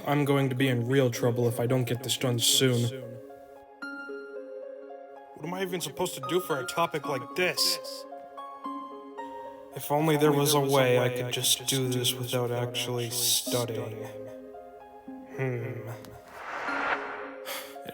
I'm going to be in real trouble if I don't get this done soon. What am I even supposed to do for a topic like this? If only there was a way I could just do this without actually studying.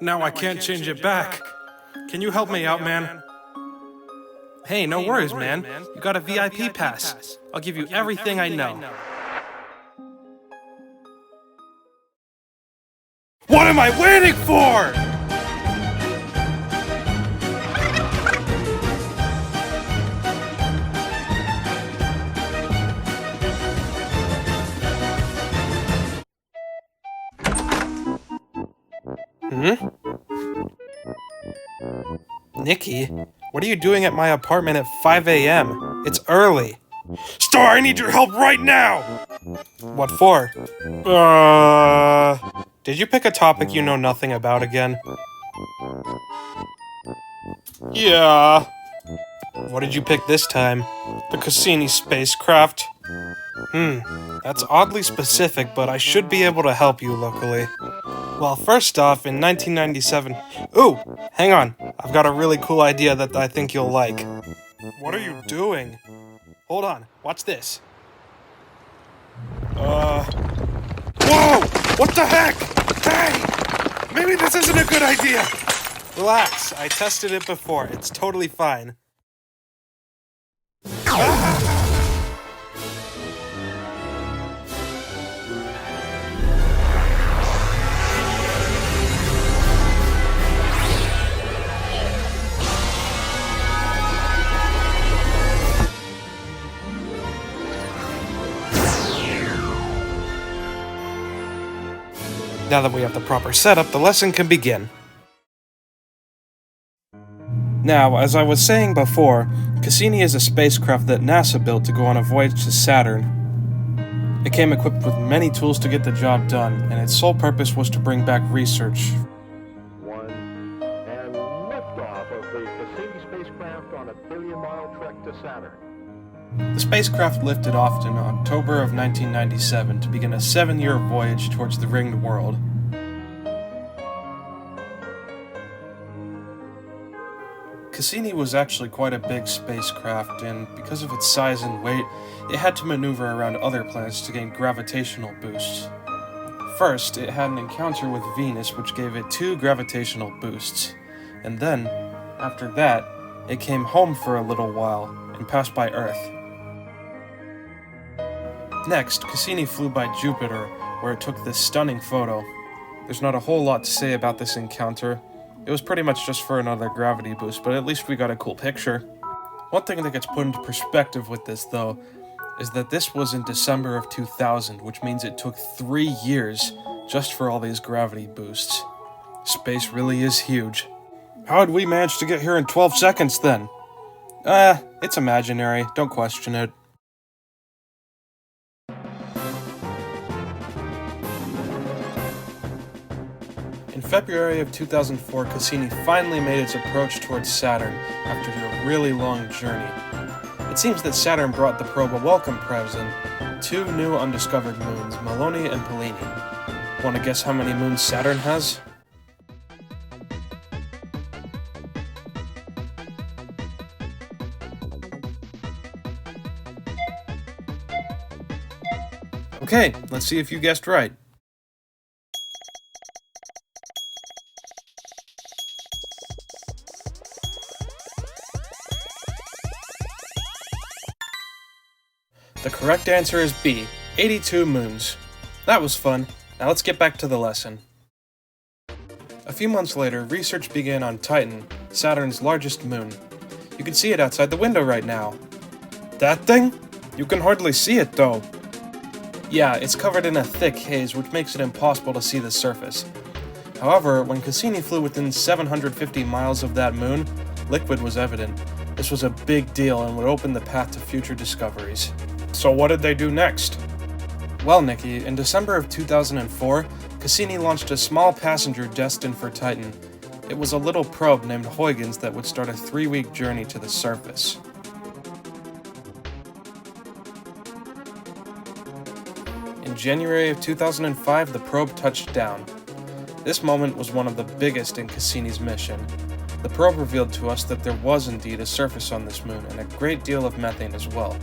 Now I can't change it back. Can you help me out, man? Hey, no worries, man. You got a VIP pass. I'll give you everything I know. What am I waiting for? Nicky, what are you doing at my apartment at 5 a.m.? It's early. Star, I need your help right now! What for? Did you pick a topic you know nothing about again? Yeah. What did you pick this time? The Cassini spacecraft. That's oddly specific, but I should be able to help you, luckily. Well, first off, in 1997... Ooh, hang on. I've got a really cool idea that I think you'll like. What are you doing? Hold on, watch this. Whoa! What the heck? Hey! Maybe this isn't a good idea! Relax, I tested it before. It's totally fine. Now that we have the proper setup, the lesson can begin. Now, as I was saying before, Cassini is a spacecraft that NASA built to go on a voyage to Saturn. It came equipped with many tools to get the job done, and its sole purpose was to bring back research. And liftoff of the Cassini spacecraft on a billion-mile trek to Saturn. The spacecraft lifted off in October of 1997 to begin a 7-year voyage towards the ringed world. Cassini was actually quite a big spacecraft, and because of its size and weight, it had to maneuver around other planets to gain gravitational boosts. First, it had an encounter with Venus, which gave it 2 gravitational boosts, and then, after that, it came home for a little while and passed by Earth. Next, Cassini flew by Jupiter, where it took this stunning photo. There's not a whole lot to say about this encounter. It was pretty much just for another gravity boost, but at least we got a cool picture. One thing that gets put into perspective with this, though, is that this was in December of 2000, which means it took 3 years just for all these gravity boosts. Space really is huge. How'd we manage to get here in 12 seconds, then? It's imaginary. Don't question it. In February of 2004, Cassini finally made its approach towards Saturn after a really long journey. It seems that Saturn brought the probe a welcome present, 2 new undiscovered moons, Maloney and Pallini. Want to guess how many moons Saturn has? Okay, let's see if you guessed right. The correct answer is B, 82 moons. That was fun. Now let's get back to the lesson. A few months later, research began on Titan, Saturn's largest moon. You can see it outside the window right now. That thing? You can hardly see it, though. Yeah, it's covered in a thick haze, which makes it impossible to see the surface. However, when Cassini flew within 750 miles of that moon, liquid was evident. This was a big deal and would open the path to future discoveries. So what did they do next? Well, Nicky, in December of 2004, Cassini launched a small passenger destined for Titan. It was a little probe named Huygens that would start a 3-week journey to the surface. In January of 2005, the probe touched down. This moment was one of the biggest in Cassini's mission. The probe revealed to us that there was indeed a surface on this moon and a great deal of methane as well.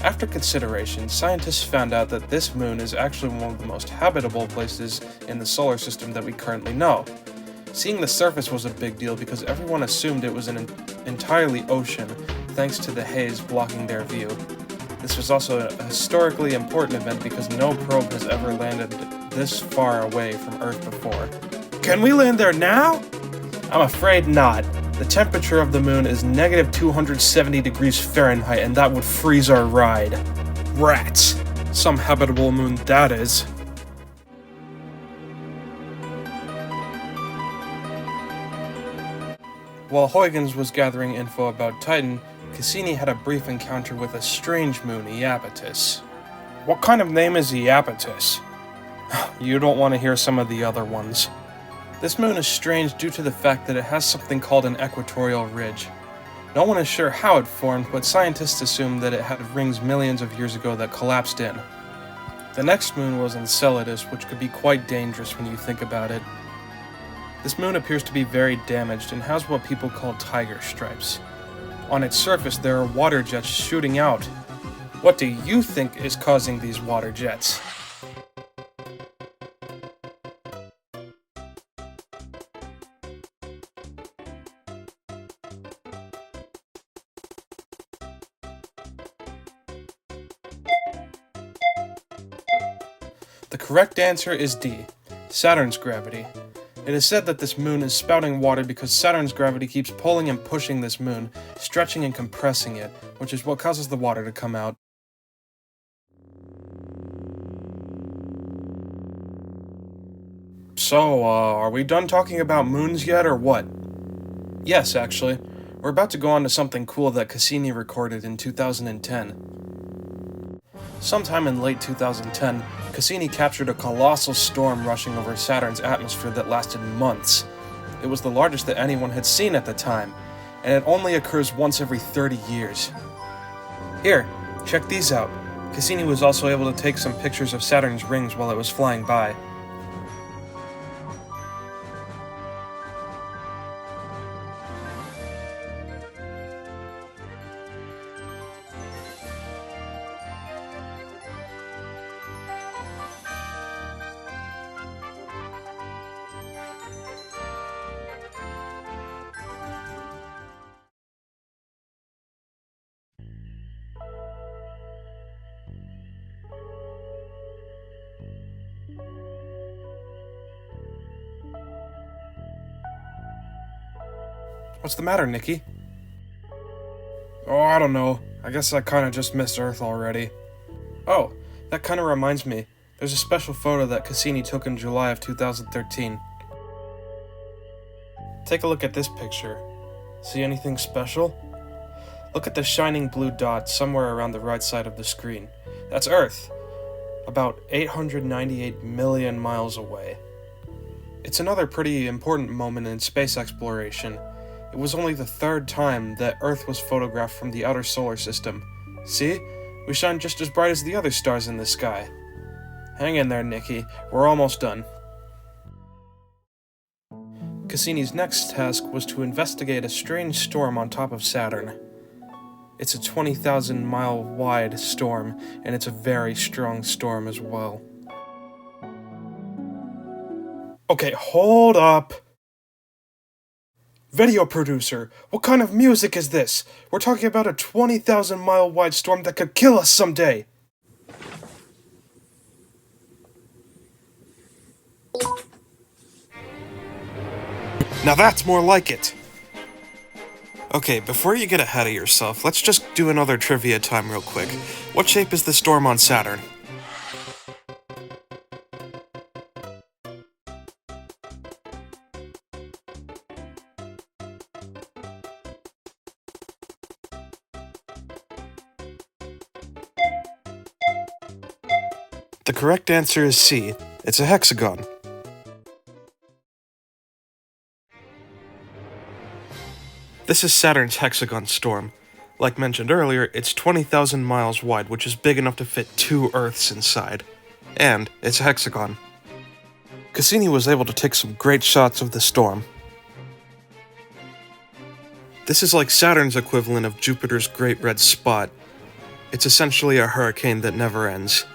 After consideration, scientists found out that this moon is actually one of the most habitable places in the solar system that we currently know. Seeing the surface was a big deal because everyone assumed it was an entirely ocean, thanks to the haze blocking their view. This was also a historically important event because no probe has ever landed this far away from Earth before. Can we land there now? I'm afraid not. The temperature of the moon is negative 270 degrees Fahrenheit, and that would freeze our ride. Rats! Some habitable moon that is. While Huygens was gathering info about Titan, Cassini had a brief encounter with a strange moon, Iapetus. What kind of name is Iapetus? You don't want to hear some of the other ones. This moon is strange due to the fact that it has something called an equatorial ridge. No one is sure how it formed, but scientists assume that it had rings millions of years ago that collapsed in. The next moon was Enceladus, which could be quite dangerous when you think about it. This moon appears to be very damaged and has what people call tiger stripes. On its surface, there are water jets shooting out. What do you think is causing these water jets? The correct answer is D, Saturn's gravity. It is said that this moon is spouting water because Saturn's gravity keeps pulling and pushing this moon, stretching and compressing it, which is what causes the water to come out. So, are we done talking about moons yet, or what? Yes, actually. We're about to go on to something cool that Cassini recorded in 2010. Sometime in late 2010, Cassini captured a colossal storm rushing over Saturn's atmosphere that lasted months. It was the largest that anyone had seen at the time, and it only occurs once every 30 years. Here, check these out. Cassini was also able to take some pictures of Saturn's rings while it was flying by. What's the matter, Nicky? Oh, I don't know. I guess I kinda just missed Earth already. Oh, that kinda reminds me. There's a special photo that Cassini took in July of 2013. Take a look at this picture. See anything special? Look at the shining blue dot somewhere around the right side of the screen. That's Earth, about 898 million miles away. It's another pretty important moment in space exploration. It was only the third time that Earth was photographed from the outer solar system. See? We shine just as bright as the other stars in the sky. Hang in there, Nicky. We're almost done. Cassini's next task was to investigate a strange storm on top of Saturn. It's a 20,000-mile wide storm, and it's a very strong storm as well. Okay, hold up. Video producer, what kind of music is this? We're talking about a 20,000-mile wide storm that could kill us someday. Now that's more like it. Okay, before you get ahead of yourself, let's just do another trivia time real quick. What shape is the storm on Saturn? The correct answer is C. It's a hexagon. This is Saturn's hexagon storm. Like mentioned earlier, it's 20,000 miles wide, which is big enough to fit 2 Earths inside. and it's a hexagon. Cassini was able to take some great shots of the storm. This is like Saturn's equivalent of Jupiter's Great Red Spot. It's essentially a hurricane that never ends.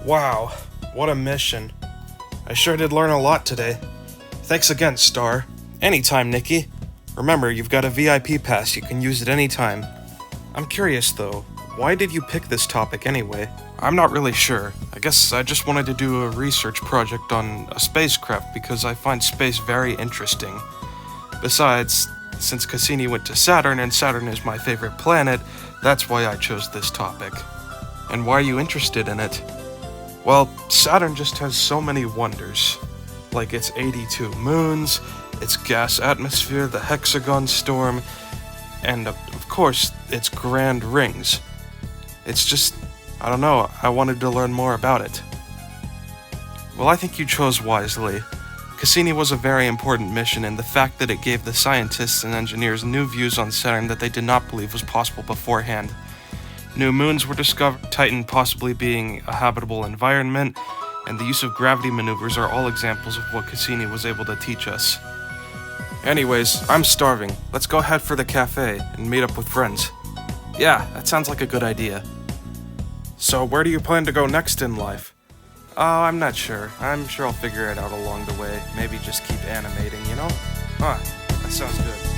Wow, what a mission. I sure did learn a lot today. Thanks again, Star. Anytime, Nicky. Remember, you've got a VIP pass, you can use it anytime. I'm curious though, why did you pick this topic anyway? I'm not really sure. I guess I just wanted to do a research project on a spacecraft because I find space very interesting. Besides, since Cassini went to Saturn and Saturn is my favorite planet, that's why I chose this topic. And why are you interested in it? Well, Saturn just has so many wonders. Like its 82 moons, its gas atmosphere, the hexagon storm, and of course, its grand rings. It's just, I don't know, I wanted to learn more about it. Well, I think you chose wisely. Cassini was a very important mission, and the fact that it gave the scientists and engineers new views on Saturn that they did not believe was possible beforehand. New moons were discovered, Titan possibly being a habitable environment, and the use of gravity maneuvers are all examples of what Cassini was able to teach us. Anyways, I'm starving. Let's go head for the cafe and meet up with friends. Yeah, that sounds like a good idea. So where do you plan to go next in life? Oh, I'm not sure. I'm sure I'll figure it out along the way. Maybe just keep animating, you know? Huh, that sounds good.